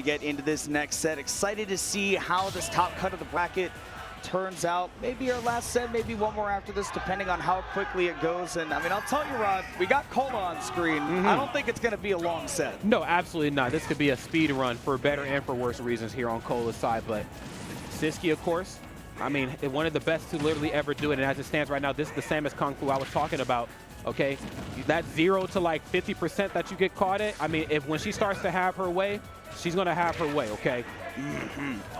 get into this next set. Excited to see how this top cut of the bracket turns out. Maybe our last set, maybe one more after this, depending on how quickly it goes. And I mean, I'll tell you, Rod, we got Kola on screen. I don't think it's going to be a long set. No, absolutely not. This could be a speed run for better and for worse reasons here on Kola's side. But Sisqui, of course, I mean, one of the best to literally ever do it. And as it stands right now, this is the Samus Kung Fu I was talking about. Okay, that 0 to like 50% that you get caught at. I mean, when she starts to have her way, she's going to have her way, okay?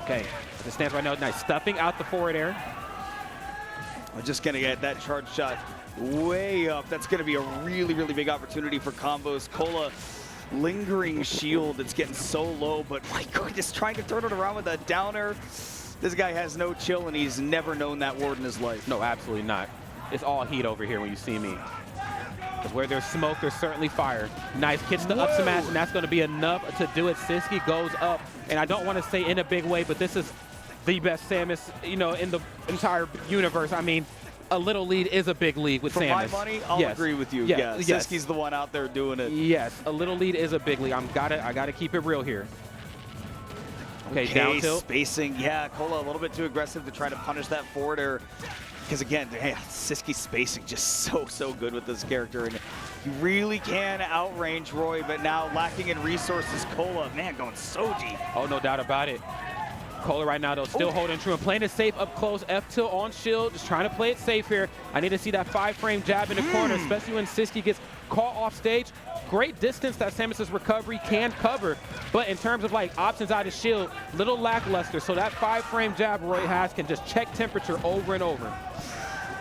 Okay, as it stands right now, nice stuffing out the forward air. We're just going to get that charge shot way up. That's going to be a really, really big opportunity for combos. Kola, lingering shield. It's getting so low, but my goodness, trying to turn it around with a downer. This guy has no chill, and he's never known that word in his life. No, absolutely not. It's all heat over here when you see me. Because where there's smoke, there's certainly fire. Nice, gets the up smash, and that's going to be enough to do it. Sisqui goes up, and I don't want to say in a big way, but this is the best Samus, you know, in the entire universe. I mean, a little lead is a big lead with Samus. For my money, I'll agree with you. Yeah, Sisqui's the one out there doing it. Yes, a little lead is a big lead. I gotta keep it real here. Okay, down tilt. Spacing, yeah, Kola a little bit too aggressive to try to punish that forward air. Because again, hey, Sisqui's spacing just so good with this character, and you really can outrange Roy, but now lacking in resources, Kola, man, going so deep. Oh, no doubt about it. Kola right now, though, still holding true and playing it safe up close. F-tilt on shield, just trying to play it safe here. I need to see that 5-frame jab in the corner, especially when Sisqui gets caught off stage. Great distance that Samus's recovery can cover, but in terms of like options out of shield, little lackluster. So that 5-frame jab Roy has can just check temperature over and over.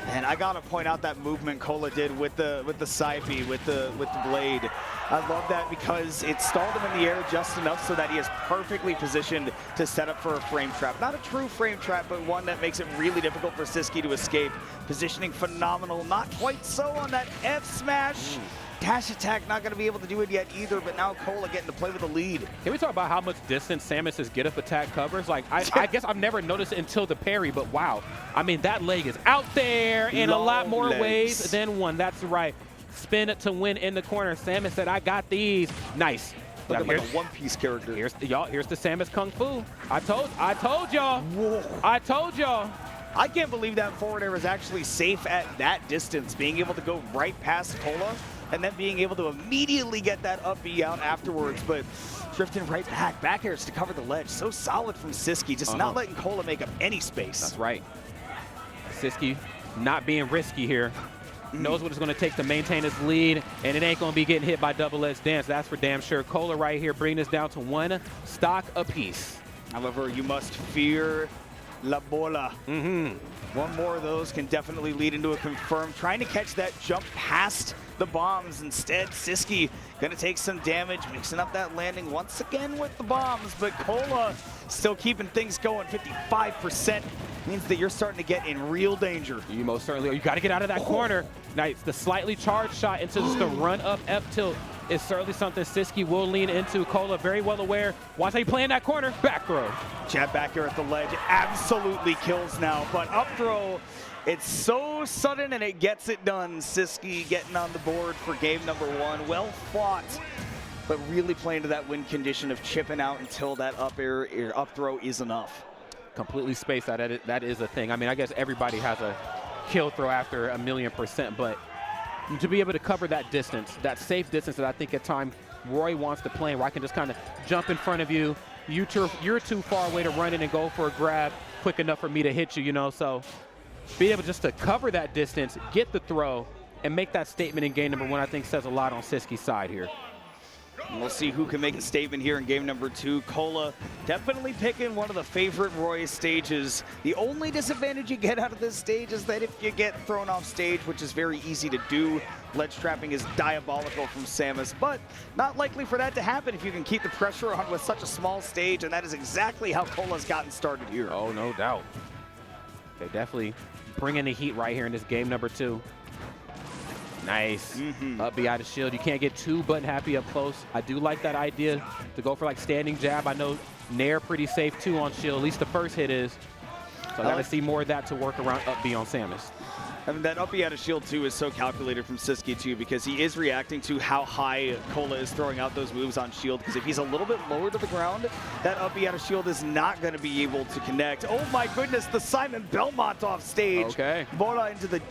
And I gotta point out that movement Kola did with the side B, with the blade. I love that because it stalled him in the air just enough so that he is perfectly positioned to set up for a frame trap. Not a true frame trap, but one that makes it really difficult for Sisqui to escape. Positioning phenomenal, not quite so on that F smash. Dash attack, not going to be able to do it yet either, but now Kola getting to play with the lead. Can we talk about how much distance Samus's get-up attack covers? Like, I guess I've never noticed it until the parry, but wow. I mean, that leg is out there in a lot more ways than one. That's right. Spin it to win in the corner. Samus said, I got these. Nice. Looking like a one-piece character. Here's the Samus Kung Fu. I told y'all. I told y'all. I can't believe that forward air is actually safe at that distance, being able to go right past Kola and then being able to immediately get that up B out afterwards, but drifting right back airs to cover the ledge. So solid from Sisqui, just not letting Kola make up any space. That's right. Sisqui not being risky here. Knows what it's going to take to maintain his lead, and it ain't going to be getting hit by double-edged dance. That's for damn sure. Kola right here bringing this down to 1 stock apiece. However, you must fear La Bola. One more of those can definitely lead into a confirm. Trying to catch that jump past the bombs. Instead, Sisqui going to take some damage, mixing up that landing once again with the bombs. But Kola still keeping things going. 55% means that you're starting to get in real danger. You most certainly are. You got to get out of that corner. Nice. The slightly charged shot into just the run-up F-tilt is certainly something Sisqui will lean into. Kola very well aware. Watch how you play in that corner. Back throw. Jab back here at the ledge absolutely kills now, but up throw, it's so sudden and it gets it done. Sisqui getting on the board for game number 1. Well fought, but really playing to that win condition of chipping out until that up throw is enough. Completely spaced out. That is a thing. I mean, I guess everybody has a kill throw after 1,000,000%, but to be able to cover that distance, that safe distance that I think at times Roy wants to play, where I can just kind of jump in front of you, you're too far away to run in and go for a grab quick enough for me to hit you, you know, so be able just to cover that distance, get the throw, and make that statement in game number 1, I think says a lot on Sisqui's side here. And we'll see who can make a statement here in game number 2. Kola definitely picking one of the favorite Roy stages. The only disadvantage you get out of this stage is that if you get thrown off stage, which is very easy to do, ledge trapping is diabolical from Samus, but not likely for that to happen if you can keep the pressure on with such a small stage, and that is exactly how Kola's gotten started here. Oh, no doubt. They definitely bring in the heat right here in this game number 2. Nice. Up B out of shield. You can't get too button happy up close. I do like that idea to go for like standing jab. I know Nair pretty safe too on shield. At least the first hit is. So I got to see more of that to work around up B on Samus. I mean, that up B out of shield too is so calculated from Sisqui too, because he is reacting to how high Kola is throwing out those moves on shield. Because if he's a little bit lower to the ground, that up B out of shield is not going to be able to connect. Oh my goodness, the Simon Belmont off stage. Okay. Bola into the...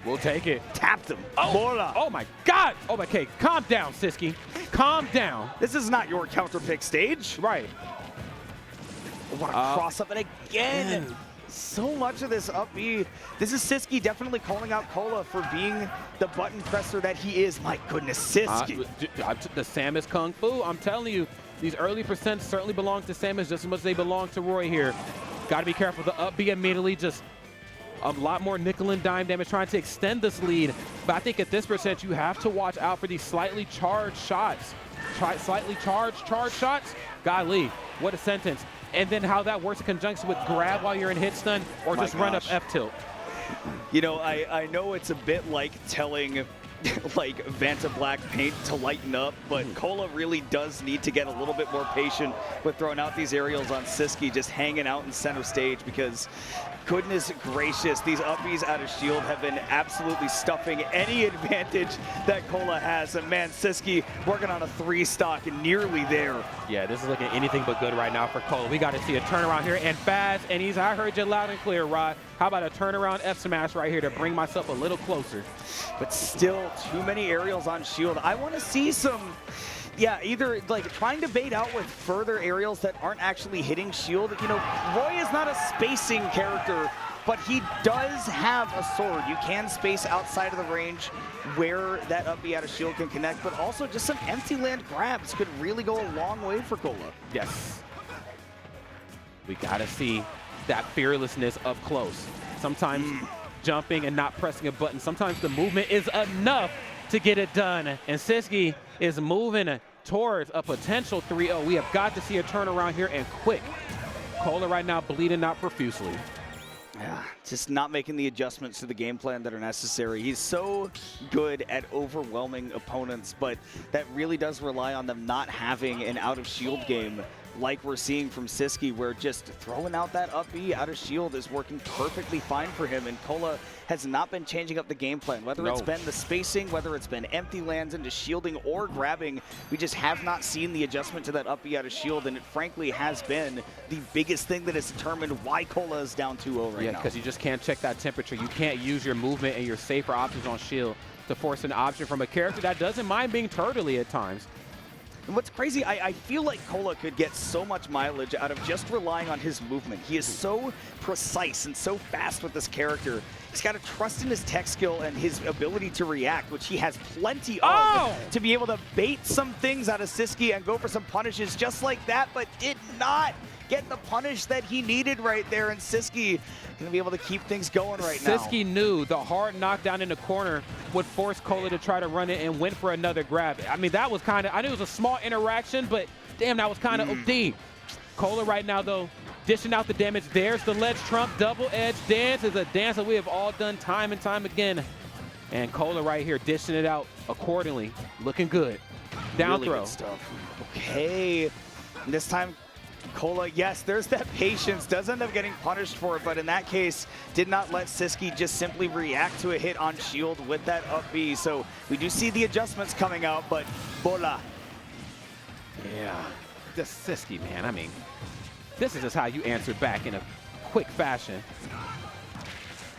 We'll take it. Tapped him. Oh, Bola. oh my God. Oh, okay. Calm down, Sisqui. Calm down. This is not your counter pick stage. Right. What a cross up, and again. So much of this up B. This is Sisqui definitely calling out Kola for being the button presser that he is. My goodness, Sisqui. The Samus Kung Fu, I'm telling you, these early percents certainly belong to Samus just as much as they belong to Roy here. Got to be careful. The up B immediately just a lot more nickel and dime damage trying to extend this lead. But I think at this percent, you have to watch out for these slightly charged shots. Slightly charged shots. Golly, what a sentence. And then how that works in conjunction with grab while you're in hit stun or just run up F tilt. You know, I know it's a bit like telling like Vanta Black Paint to lighten up, but Kola really does need to get a little bit more patient with throwing out these aerials on Sisqui, just hanging out in center stage, because goodness gracious, these up Bs out of shield have been absolutely stuffing any advantage that Kola has. And man, Sisqui working on a 3-stock and nearly there. Yeah, this is looking anything but good right now for Kola. We got to see a turnaround here and fast. And I heard you loud and clear, Rod. How about a turnaround F smash right here to bring myself a little closer? But still, too many aerials on shield. I want to see some, yeah, either like trying to bait out with further aerials that aren't actually hitting shield. You know, Roy is not a spacing character, but he does have a sword. You can space outside of the range where that up B out of shield can connect, but also just some empty land grabs could really go a long way for Kola. Yes. We got to see that fearlessness up close. Sometimes jumping and not pressing a button, sometimes the movement is enough to get it done. And Sisqui is moving towards a potential 3-0. We have got to see a turnaround here and quick. Kola right now bleeding out profusely. Yeah, just not making the adjustments to the game plan that are necessary. He's so good at overwhelming opponents, but that really does rely on them not having an out-of-shield game like we're seeing from Sisqui, where just throwing out that up B out of shield is working perfectly fine for him. And Kola has not been changing up the game plan, whether it's been the spacing, whether it's been empty lands into shielding or grabbing. We just have not seen the adjustment to that up B out of shield, and it frankly has been the biggest thing that has determined why Kola is down 2-0 right now. Yeah, because you just can't check that temperature. You can't use your movement and your safer options on shield to force an option from a character that doesn't mind being turtley at times. And what's crazy, I feel like Kola could get so much mileage out of just relying on his movement. He is so precise and so fast with this character. He's got to trust in his tech skill and his ability to react, which he has plenty of, to be able to bait some things out of Sisqui and go for some punishes just like that, but did not get the punish that he needed right there. And Sisqui going to be able to keep things going right now. Sisqui knew the hard knockdown in the corner would force Kola to try to run it and went for another grab. I mean, that was kind of, I knew it was a small interaction, but damn, that was kind of OD. Kola right now, though, dishing out the damage. There's the ledge trump. Double edge dance is a dance that we have all done time and time again. And Kola right here dishing it out accordingly. Looking good. Down really throw. Good stuff. Okay. And this time, Kola, yes, there's that patience. Does end up getting punished for it, but in that case, did not let Sisqui just simply react to a hit on shield with that up B. So we do see the adjustments coming out, but Bola. Yeah. This Sisqui, man, I mean, this is just how you answer back in a quick fashion.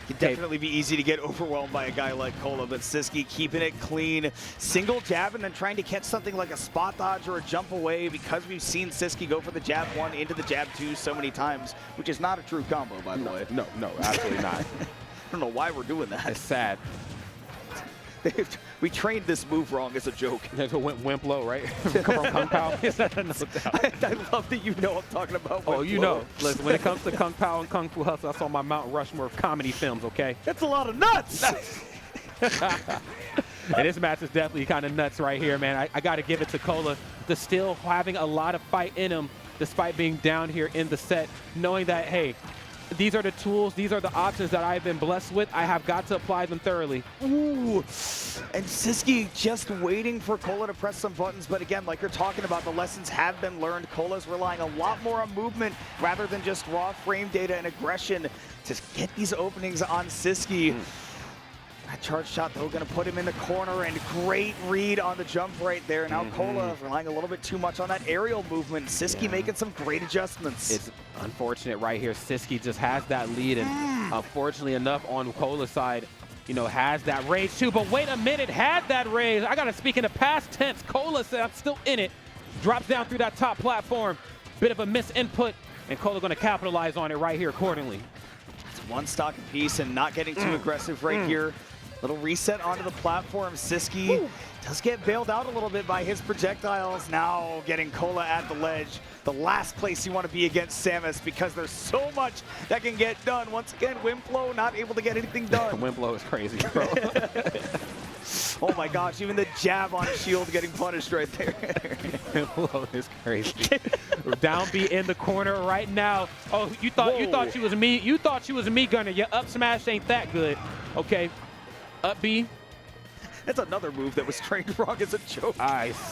Could definitely be easy to get overwhelmed by a guy like Kola, but Sisqui keeping it clean. Single jab and then trying to catch something like a spot dodge or a jump away, because we've seen Sisqui go for the jab 1 into the jab 2 so many times, which is not a true combo, by the way. No, absolutely not. I don't know why we're doing that. It's sad. We trained this move wrong as a joke. That's what went low, right? From Kung Pao. I love that you know I'm talking about. Oh, you know. Listen, when it comes to Kung Pao and Kung Fu Hustle, that's on my Mount Rushmore of comedy films, okay? That's a lot of nuts! And this match is definitely kind of nuts right here, man. I got to give it to Kola. Still having a lot of fight in him, despite being down here in the set, knowing that, hey, these are the tools, these are the options that I've been blessed with. I have got to apply them thoroughly. Ooh, and Sisqui just waiting for Kola to press some buttons, but again, like you're talking about, the lessons have been learned. Kola's relying a lot more on movement rather than just raw frame data and aggression to get these openings on Sisqui. That charge shot, though, going to put him in the corner, and great read on the jump right there. Now Kola relying a little bit too much on that aerial movement. Sisqui making some great adjustments. It's unfortunate right here. Sisqui just has that lead, and unfortunately enough on Kola's side, you know, has that rage too. But wait a minute, had that rage. I got to speak in the past tense. Kola said, I'm still in it. Drops down through that top platform. Bit of a misinput, and Kola going to capitalize on it right here accordingly. It's one stock apiece and not getting too aggressive right here. Little reset onto the platform. Sisqui does get bailed out a little bit by his projectiles. Now getting Kola at the ledge. The last place you want to be against Samus, because there's so much that can get done. Once again, Wimplo not able to get anything done. Wimplo is crazy, bro. Oh my gosh, even the jab on shield getting punished right there. Wimplo is crazy. Down B in the corner right now. Oh, you thought she was me. You thought she was me, Gunner. Your up smash ain't that good. Okay. Up B. That's another move that was trained wrong as a joke.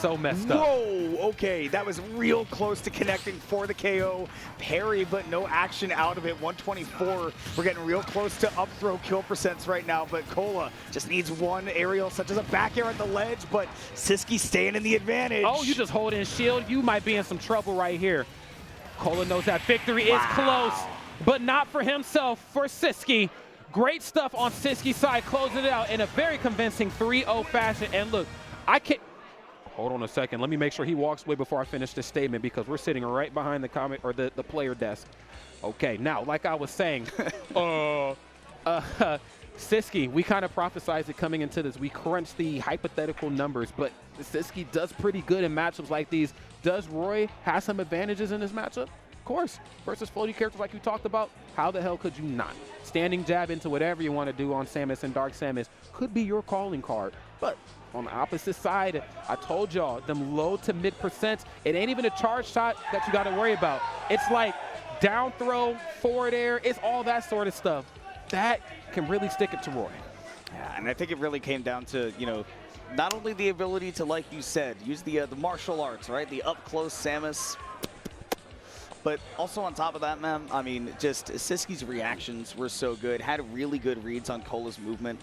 So messed up. Whoa, okay, that was real close to connecting for the KO. Parry, but no action out of it. 124. We're getting real close to up throw kill percents right now, but Kola just needs one aerial, such as a back air at the ledge, but Sisqui staying in the advantage. Oh, you just hold in shield. You might be in some trouble right here. Kola knows that victory is close, but not for himself, for Sisqui. Great stuff on Sisqi's side, closing it out in a very convincing 3-0 fashion. And look, I can't... Hold on a second. Let me make sure he walks away before I finish this statement, because we're sitting right behind the comment or the player desk. Okay, now, like I was saying, Sisqui, we kind of prophesized it coming into this. We crunched the hypothetical numbers, but Sisqui does pretty good in matchups like these. Does Roy have some advantages in this matchup? Of course. Versus floaty characters like you talked about, how the hell could you not? Standing jab into whatever you want to do on Samus and Dark Samus could be your calling card. But on the opposite side, I told y'all, them low to mid percents, it ain't even a charge shot that you got to worry about. It's like down throw, forward air, it's all that sort of stuff. That can really stick it to Roy. Yeah, and I think it really came down to, you know, not only the ability to, like you said, use the martial arts, right? The up-close Samus. But also on top of that, man, I mean, just Sisqi's reactions were so good. Had really good reads on Kola's movement.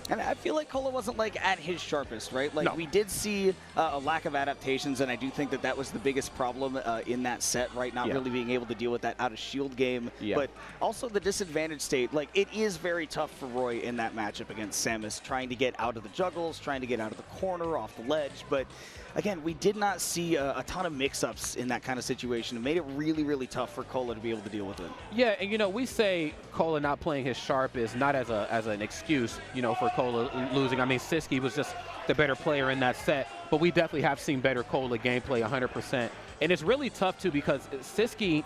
And I feel like Kola wasn't like at his sharpest, right? Like we did see a lack of adaptations, and I do think that that was the biggest problem in that set, right? Not really being able to deal with that out of shield game, but also the disadvantage state. Like it is very tough for Roy in that matchup against Samus, trying to get out of the juggles, trying to get out of the corner, off the ledge. But again, we did not see a ton of mix-ups in that kind of situation. It made it really, really tough for Kola to be able to deal with it. Yeah, and you know, we say Kola not playing his sharp is not as an excuse, you know, for Kola losing. I mean, Sisqui was just the better player in that set, but we definitely have seen better Kola gameplay 100%. And it's really tough too, because Sisqui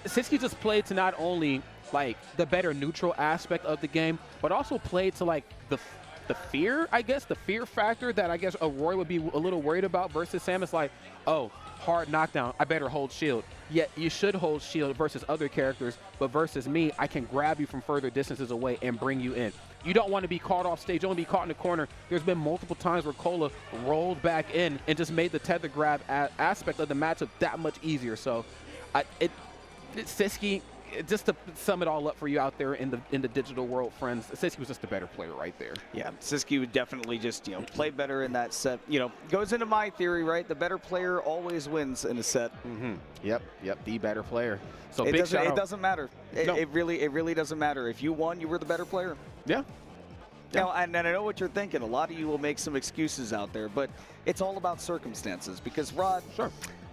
just played to not only like the better neutral aspect of the game, but also played to like the fear, I guess, the fear factor that I guess a Roy would be a little worried about versus Samus. Like, oh, hard knockdown, I better hold shield. Yet you should hold shield versus other characters, but versus me, I can grab you from further distances away and bring you in. You don't want to be caught off stage, you don't want to be caught in the corner. There's been multiple times where Kola rolled back in and just made the tether grab aspect of the matchup that much easier. So, Sisqui, just to sum it all up for you out there in the digital world, friends, Sisqui was just a better player right there. Yeah, Sisqui would definitely just, you know, play better in that set. You know, goes into my theory, right? The better player always wins in a set. Yep, the better player. So it doesn't matter. It really doesn't matter. If you won, you were the better player. Yeah. Now, and I know what you're thinking. A lot of you will make some excuses out there, but it's all about circumstances. Because, Rod,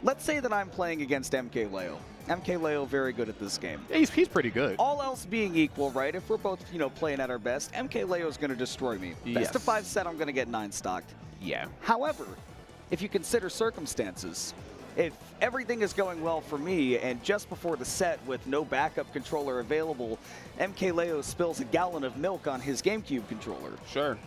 let's say that I'm playing against MK Leo. MK Leo very good at this game. Yeah, he's pretty good. All else being equal, right? If we're both, you know, playing at our best, MK Leo is going to destroy me. Best of 5 set, I'm going to get 9 stocked. Yeah. However, if you consider circumstances, if everything is going well for me and just before the set with no backup controller available, MK Leo spills a gallon of milk on his GameCube controller. Sure.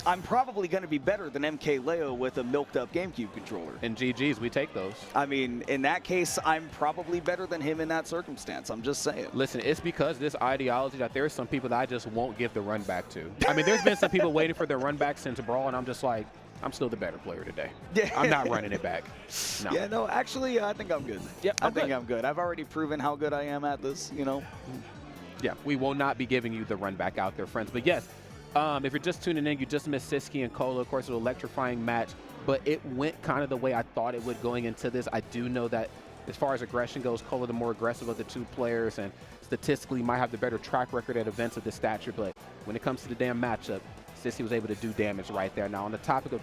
I'm probably going to be better than MK Leo with a milked up GameCube controller. And GGs, we take those. I mean, in that case, I'm probably better than him in that circumstance. I'm just saying. Listen, it's because this ideology that there are some people that I just won't give the run back to. I mean, there's been some people waiting for their run back since Brawl, and I'm just like, I'm still the better player today. Yeah. I'm not running it back. No. Yeah, no, actually, I think I'm good. Yep, I think I'm good. I've already proven how good I am at this, you know. Yeah, we will not be giving you the run back out there, friends. But yes, if you're just tuning in, you just missed Sisqui and Kola. Of course, an electrifying match, but it went kind of the way I thought it would going into this. I do know that as far as aggression goes, Kola the more aggressive of the two players, and statistically might have the better track record at events of this stature. But when it comes to the damn matchup, Sisqui was able to do damage right there. Now, on the topic of